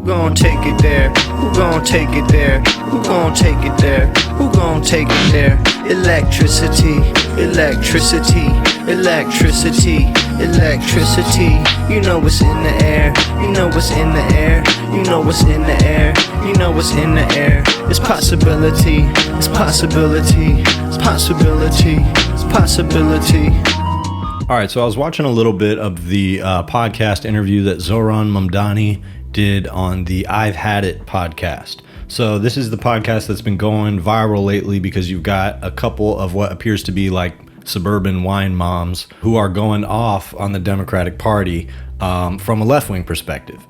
Who gon' take it there? Who gon' take it there? Who gon' take it there? Who gon' take it there? Electricity, electricity, electricity, electricity. You know what's in the air. You know what's in the air. You know what's in the air. You know what's in the air. It's possibility. It's possibility. It's possibility. It's possibility. All right, so I was watching a little bit of the podcast interview that Zohran Mamdani did on the I've Had It podcast. So this is the podcast that's been going viral lately because you've got a couple of what appears to be like suburban wine moms who are going off on the Democratic Party from a left-wing perspective.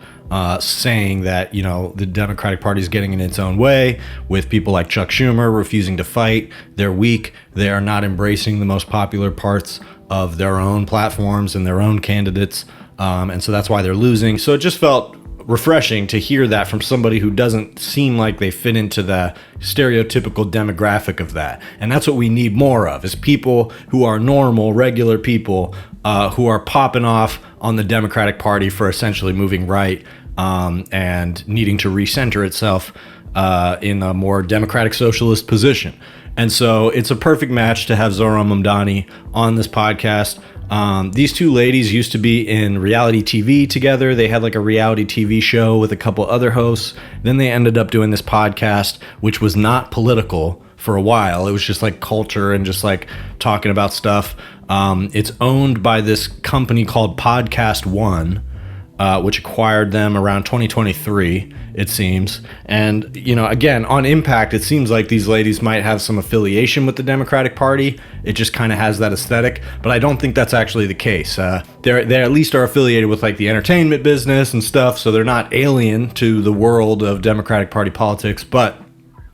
Saying that, you know, the Democratic Party is getting in its own way with people like Chuck Schumer refusing to fight. They're weak. They are not embracing the most popular parts of their own platforms and their own candidates. And so that's why they're losing. So it just felt refreshing to hear that from somebody who doesn't seem like they fit into the stereotypical demographic of that. And that's what we need more of, is people who are normal, regular people who are popping off on the Democratic Party for essentially moving right and needing to recenter itself in a more democratic socialist position. And so it's a perfect match to have Zohran Mamdani on this podcast. These two ladies used to be in reality TV together. They had like a reality TV show with a couple other hosts. Then they ended up doing this podcast, which was not political for a while. It was just like culture and just like talking about stuff. It's owned by this company called Podcast One, which acquired them around 2023, it seems. And, you know, again, on impact, it seems like these ladies might have some affiliation with the Democratic Party. It just kind of has that aesthetic, but I don't think that's actually the case. They at least are affiliated with like the entertainment business and stuff, so they're not alien to the world of Democratic Party politics, but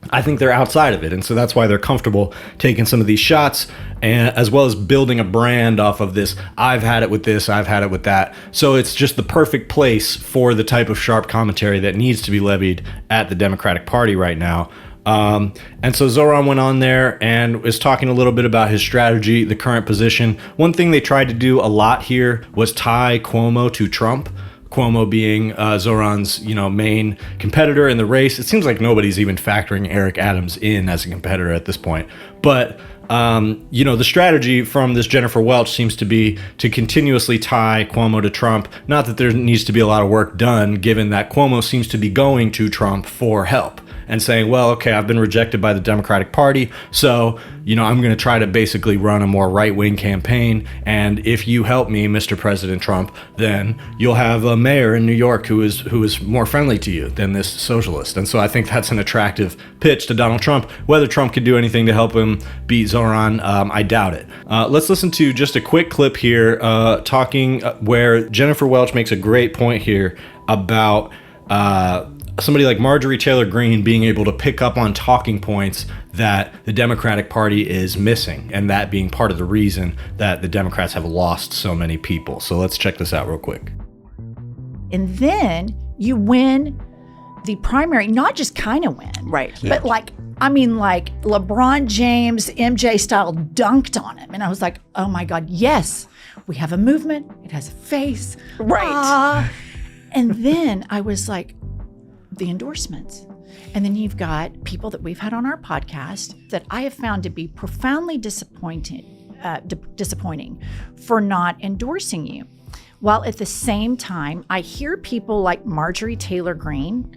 I think they're outside of it, and so that's why they're comfortable taking some of these shots, and as well as building a brand off of this. I've had it with this, I've had it with that. So it's just the perfect place for the type of sharp commentary that needs to be levied at the Democratic Party right now. And so Zohran went on there and was talking a little bit about his strategy, the current position. One thing they tried to do a lot here was tie Cuomo to Trump. Cuomo being Zohran's, you know, main competitor in the race. It seems like nobody's even factoring Eric Adams in as a competitor at this point. But, you know, the strategy from this Jennifer Welch seems to be to continuously tie Cuomo to Trump. Not that there needs to be a lot of work done, given that Cuomo seems to be going to Trump for help and saying, well, okay, I've been rejected by the Democratic Party, so, you know, I'm going to try to basically run a more right-wing campaign, and if you help me, Mr. President Trump, then you'll have a mayor in New York who is more friendly to you than this socialist. And so I think that's an attractive pitch to Donald Trump. Whether Trump could do anything to help him beat Zohran, I doubt it. Let's listen to just a quick clip here talking where Jennifer Welch makes a great point here about somebody like Marjorie Taylor Greene being able to pick up on talking points that the Democratic Party is missing, and that being part of the reason that the Democrats have lost so many people. So let's check this out real quick. And then you win the primary, not just kind of win, right? But like, I mean, like LeBron James, MJ style dunked on him. And I was like, oh my God, yes, we have a movement. It has a face. Right. And then I was like, the endorsements. And then you've got people that we've had on our podcast that I have found to be profoundly disappointing for not endorsing you. While at the same time, I hear people like Marjorie Taylor Greene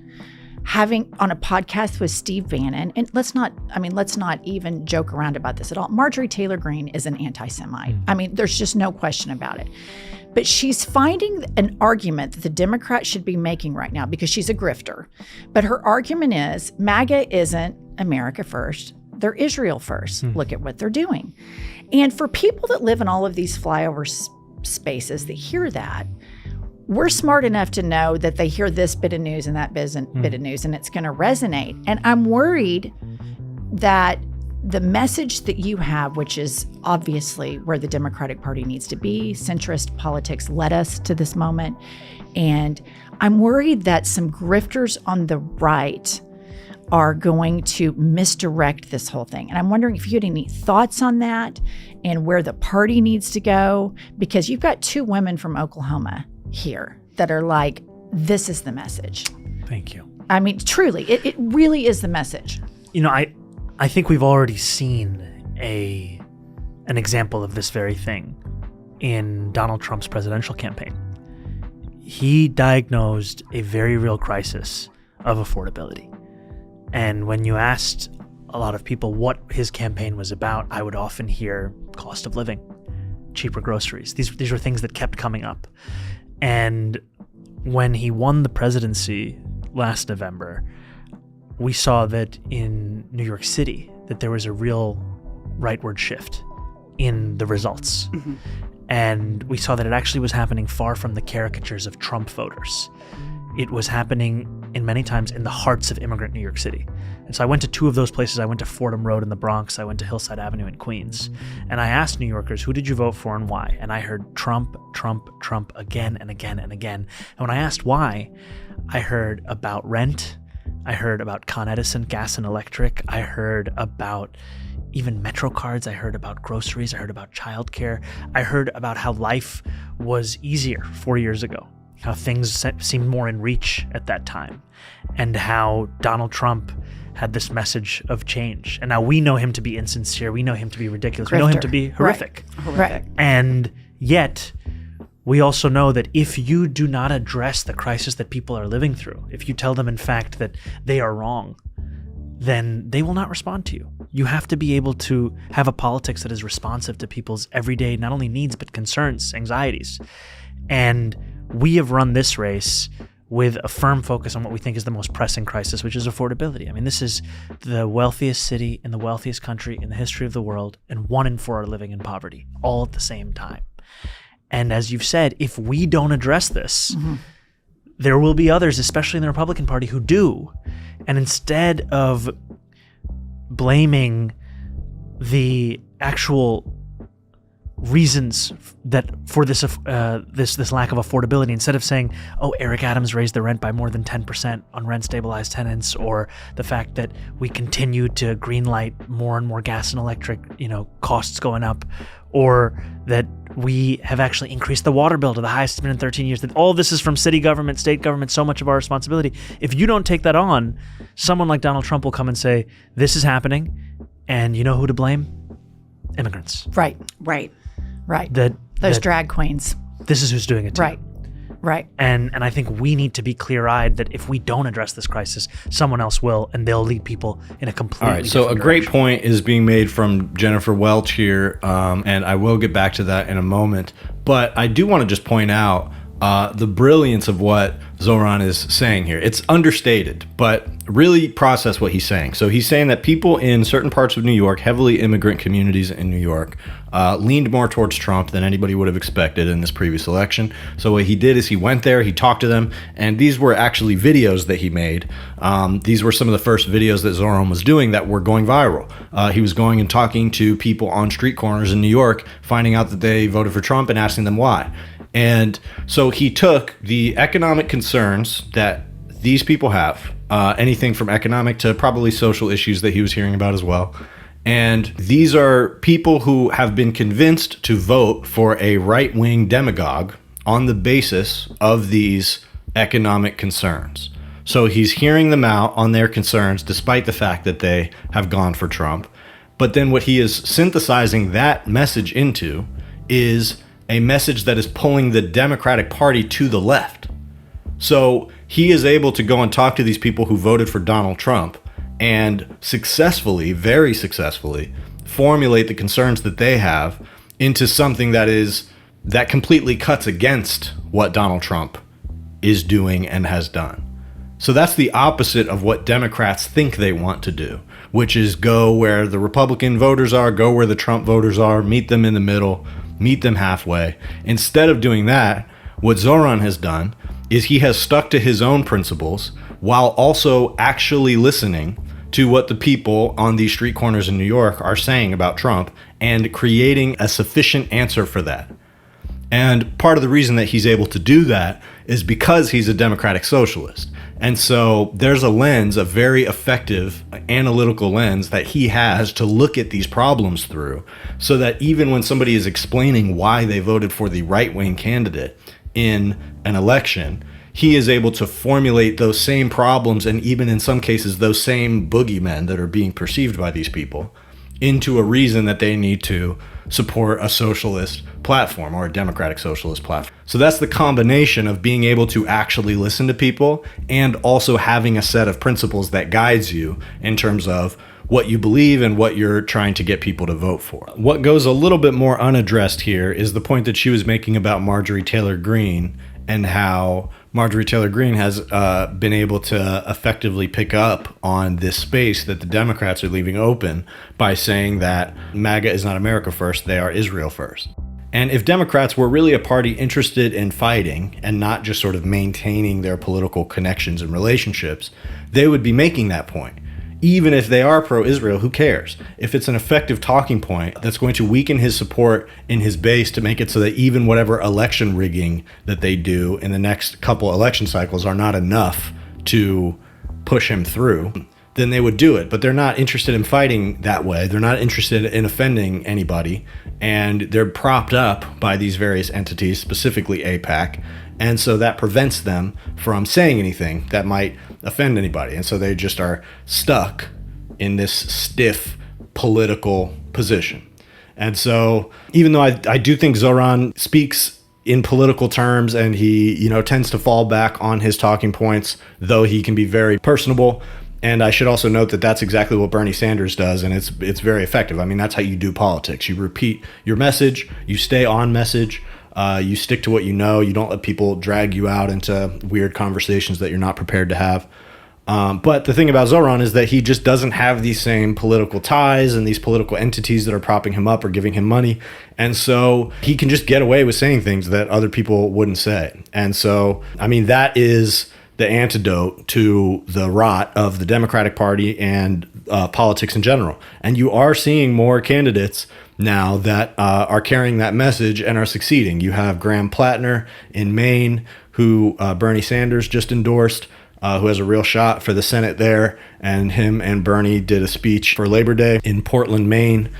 having on a podcast with Steve Bannon, and let's not even joke around about this at all. Marjorie Taylor Greene is an anti-Semite. I mean, there's just no question about it. But she's finding an argument that the Democrats should be making right now because she's a grifter. But her argument is MAGA isn't America first, they're Israel first. Look at what they're doing. And for people that live in all of these flyover spaces that hear that, we're smart enough to know that they hear this bit of news and that bit of news, and it's going to resonate. And I'm worried that the message that you have, which is obviously where the Democratic Party needs to be, centrist politics led us to this moment. And I'm worried that some grifters on the right are going to misdirect this whole thing. And I'm wondering if you had any thoughts on that and where the party needs to go, because you've got two women from Oklahoma here that are like, this is the message. Thank you. I mean, truly, it really is the message. You know, I think we've already seen an example of this very thing in Donald Trump's presidential campaign. He diagnosed a very real crisis of affordability. And when you asked a lot of people what his campaign was about, I would often hear cost of living, cheaper groceries. These were things that kept coming up. And when he won the presidency last November, we saw that in New York City that there was a real rightward shift in the results. Mm-hmm. And we saw that it actually was happening far from the caricatures of Trump voters. It was happening in many times in the hearts of immigrant New York City. And so I went to two of those places. I went to Fordham Road in the Bronx. I went to Hillside Avenue in Queens. And I asked New Yorkers, who did you vote for and why? And I heard Trump, Trump, Trump again and again and again. And when I asked why, I heard about rent. I heard about Con Edison, gas and electric. I heard about even Metro cards. I heard about groceries. I heard about childcare. I heard about how life was easier 4 years ago, how things seemed more in reach at that time, and how Donald Trump had this message of change. And now we know him to be insincere. We know him to be ridiculous. Grifter. We know him to be horrific. Right. And yet, we also know that if you do not address the crisis that people are living through, if you tell them, in fact, that they are wrong, then they will not respond to you. You have to be able to have a politics that is responsive to people's everyday, not only needs, but concerns, anxieties. And we have run this race with a firm focus on what we think is the most pressing crisis, which is affordability. I mean, this is the wealthiest city in the wealthiest country in the history of the world, and 1 in 4 are living in poverty, all at the same time. And as you've said, if we don't address this, there will be others, especially in the Republican Party, who do. And instead of blaming the actual reasons that for this this lack of affordability, instead of saying, oh, Eric Adams raised the rent by more than 10% on rent stabilized tenants, or the fact that we continue to greenlight more and more gas and electric, costs going up, or that we have actually increased the water bill to the highest it's been in 13 years, that all this is from city government, state government, so much of our responsibility. If you don't take that on, someone like Donald Trump will come and say, this is happening, and you know who to blame? Immigrants. Right. Those drag queens. This is who's doing it to you. Right. And I think we need to be clear-eyed that if we don't address this crisis, someone else will, and they'll lead people in a completely All right, so a great point is being made from Jennifer Welch here, and I will get back to that in a moment. But I do want to just point out the brilliance of what Zohran is saying here. It's understated, but really process what he's saying. So he's saying that people in certain parts of New York, heavily immigrant communities in New York, leaned more towards Trump than anybody would have expected in this previous election. So what he did is he went there, he talked to them, and these were actually videos that he made. These were some of the first videos that Zohran was doing that were going viral. He was going and talking to people on street corners in New York, finding out that they voted for Trump and asking them why. And so he took the economic concerns that these people have, anything from economic to probably social issues that he was hearing about as well. And these are people who have been convinced to vote for a right-wing demagogue on the basis of these economic concerns. So he's hearing them out on their concerns despite the fact that they have gone for Trump. But then what he is synthesizing that message into is a message that is pulling the Democratic Party to the left. So he is able to go and talk to these people who voted for Donald Trump and successfully, very successfully, formulate the concerns that they have into something that completely cuts against what Donald Trump is doing and has done. So that's the opposite of what Democrats think they want to do, which is go where the Republican voters are, go where the Trump voters are, meet them in the middle, meet them halfway. Instead of doing that, what Zohran has done is he has stuck to his own principles while also actually listening to what the people on these street corners in New York are saying about Trump and creating a sufficient answer for that. And part of the reason that he's able to do that is because he's a democratic socialist. And so there's a lens, a very effective analytical lens that he has to look at these problems through, so that even when somebody is explaining why they voted for the right-wing candidate in an election, he is able to formulate those same problems, and even in some cases those same boogeymen that are being perceived by these people, into a reason that they need to support a socialist platform or a democratic socialist platform. So that's the combination of being able to actually listen to people and also having a set of principles that guides you in terms of what you believe and what you're trying to get people to vote for. What goes a little bit more unaddressed here is the point that she was making about Marjorie Taylor Greene, and how Marjorie Taylor Greene has been able to effectively pick up on this space that the Democrats are leaving open by saying that MAGA is not America first, they are Israel first. And if Democrats were really a party interested in fighting and not just sort of maintaining their political connections and relationships, they would be making that point. Even if they are pro-Israel, who cares? If it's an effective talking point that's going to weaken his support in his base to make it so that even whatever election rigging that they do in the next couple election cycles are not enough to push him through, then they would do it. But they're not interested in fighting that way. They're not interested in offending anybody. And they're propped up by these various entities, specifically AIPAC. And so that prevents them from saying anything that might offend anybody. And so they just are stuck in this stiff political position. And so even though I do think Zohran speaks in political terms and he, tends to fall back on his talking points, though he can be very personable. And I should also note that that's exactly what Bernie Sanders does, and it's very effective. I mean, that's how you do politics. You repeat your message, you stay on message, you stick to what you know, you don't let people drag you out into weird conversations that you're not prepared to have. But the thing about Zohran is that he just doesn't have these same political ties and these political entities that are propping him up or giving him money. And so he can just get away with saying things that other people wouldn't say. And so, I mean, that is the antidote to the rot of the Democratic Party and politics in general. And you are seeing more candidates now that are carrying that message and are succeeding. You have Graham Plattner in Maine, who Bernie Sanders just endorsed, who has a real shot for the Senate there. And him and Bernie did a speech for Labor Day in Portland, Maine.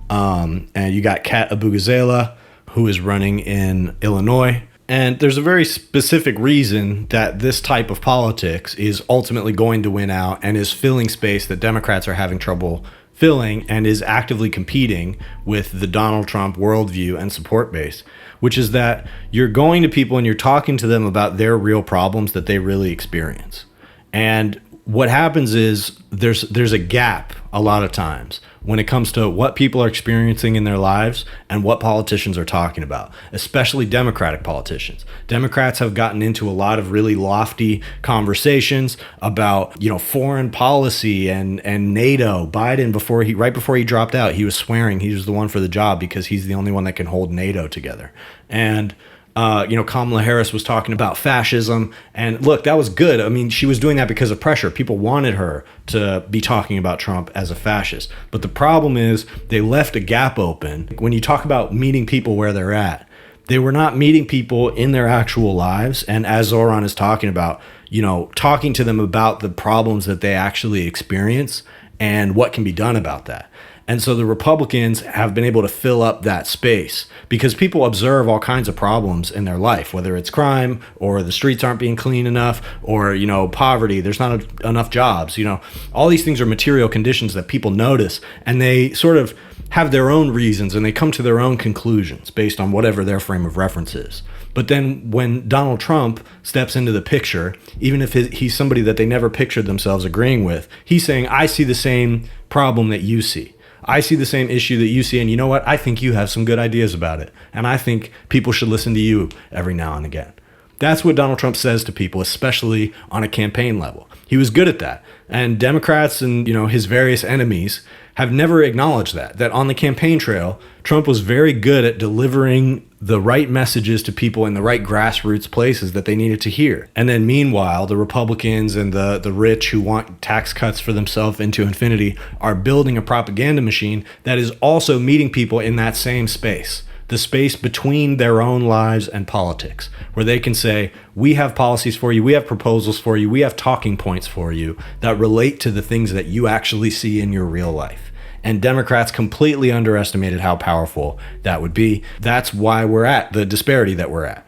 And you got Kat Abugazela, who is running in Illinois. And there's a very specific reason that this type of politics is ultimately going to win out and is filling space that Democrats are having trouble filling, and is actively competing with the Donald Trump worldview and support base, which is that you're going to people and you're talking to them about their real problems that they really experience. And what happens is there's a gap a lot of times when it comes to what people are experiencing in their lives and what politicians are talking about, especially Democratic politicians. Democrats have gotten into a lot of really lofty conversations about, foreign policy and NATO. Biden, right before he dropped out, he was swearing he was the one for the job because he's the only one that can hold NATO together. And Kamala Harris was talking about fascism, and look, that was good. I mean, she was doing that because of pressure. People wanted her to be talking about Trump as a fascist. But the problem is they left a gap open. When you talk about meeting people where they're at, they were not meeting people in their actual lives. And as Zohran is talking about, talking to them about the problems that they actually experience and what can be done about that. And so the Republicans have been able to fill up that space because people observe all kinds of problems in their life, whether it's crime or the streets aren't being clean enough or, poverty, there's not enough jobs. All these things are material conditions that people notice, and they sort of have their own reasons and they come to their own conclusions based on whatever their frame of reference is. But then when Donald Trump steps into the picture, even if he's somebody that they never pictured themselves agreeing with, he's saying, I see the same problem that you see. I see the same issue that you see, and you know what? I think you have some good ideas about it, and I think people should listen to you every now and again. That's what Donald Trump says to people, especially on a campaign level. He was good at that, and Democrats and his various enemies have never acknowledged that on the campaign trail, Trump was very good at delivering the right messages to people in the right grassroots places that they needed to hear. And then meanwhile, the Republicans and the rich who want tax cuts for themselves into infinity are building a propaganda machine that is also meeting people in that same space, the space between their own lives and politics, where they can say, we have policies for you, we have proposals for you, we have talking points for you that relate to the things that you actually see in your real life. And Democrats completely underestimated how powerful that would be. That's why we're at the disparity that we're at.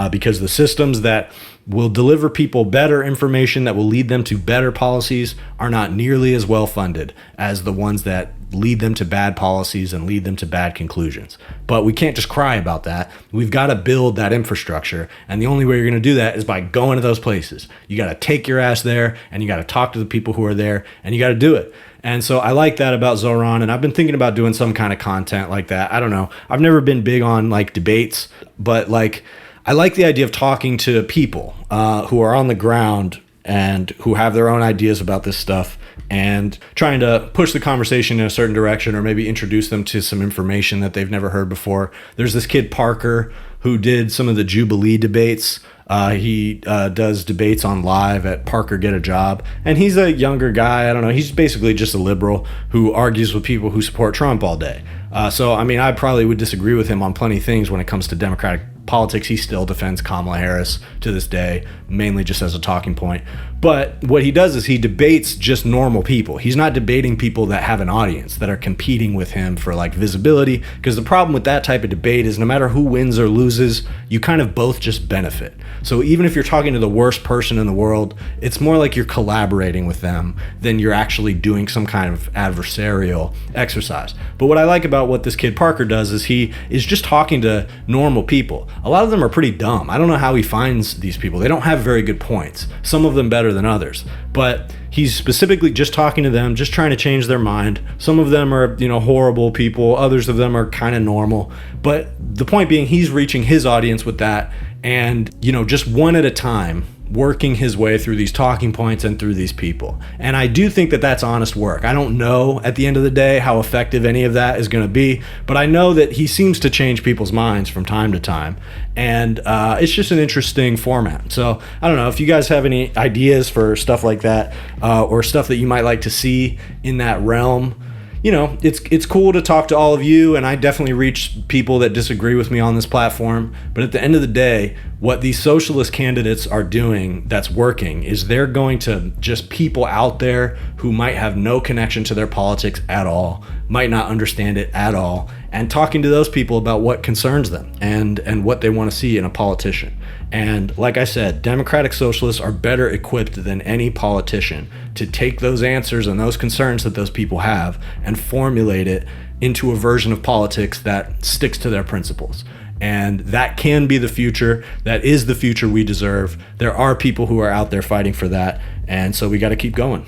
Because the systems that will deliver people better information that will lead them to better policies are not nearly as well funded as the ones that lead them to bad policies and lead them to bad conclusions. But we can't just cry about that. We've got to build that infrastructure. And the only way you're going to do that is by going to those places. You got to take your ass there, and you got to talk to the people who are there, and you got to do it. And so I like that about Zohran, and I've been thinking about doing some kind of content like that. I don't know. I've never been big on like debates, but like I like the idea of talking to people who are on the ground and who have their own ideas about this stuff, and trying to push the conversation in a certain direction, or maybe introduce them to some information that they've never heard before. There's this kid Parker who did some of the Jubilee debates. He does debates on live at Parker Get a Job, and he's a younger guy. I don't know. He's basically just a liberal who argues with people who support Trump all day. So, I mean, I probably would disagree with him on plenty of things when it comes to Democratic politics. He still defends Kamala Harris to this day, mainly just as a talking point. But what he does is he debates just normal people. He's not debating people that have an audience, that are competing with him for like visibility, because the problem with that type of debate is no matter who wins or loses, you kind of both just benefit. So even if you're talking to the worst person in the world, it's more like you're collaborating with them than you're actually doing some kind of adversarial exercise. But what I like about what this kid Parker does is he is just talking to normal people. A lot of them are pretty dumb. I don't know how he finds these people. They don't have very good points. Some of them better than others. But he's specifically just talking to them, just trying to change their mind. Some of them are, horrible people. Others of them are kind of normal. But the point being, he's reaching his audience with that, and, just one at a time, working his way through these talking points and through these people. And I do think that that's honest work. I don't know at the end of the day how effective any of that is going to be, but I know that he seems to change people's minds from time to time. And it's just an interesting format. So I don't know if you guys have any ideas for stuff like that, or stuff that you might like to see in that realm. It's cool to talk to all of you, and I definitely reach people that disagree with me on this platform. But at the end of the day, what these socialist candidates are doing that's working is they're going to just people out there who might have no connection to their politics at all, might not understand it at all, and talking to those people about what concerns them and what they want to see in a politician. And like I said, Democratic Socialists are better equipped than any politician to take those answers and those concerns that those people have and formulate it into a version of politics that sticks to their principles. And that can be the future. That is the future we deserve. There are people who are out there fighting for that. And so we got to keep going.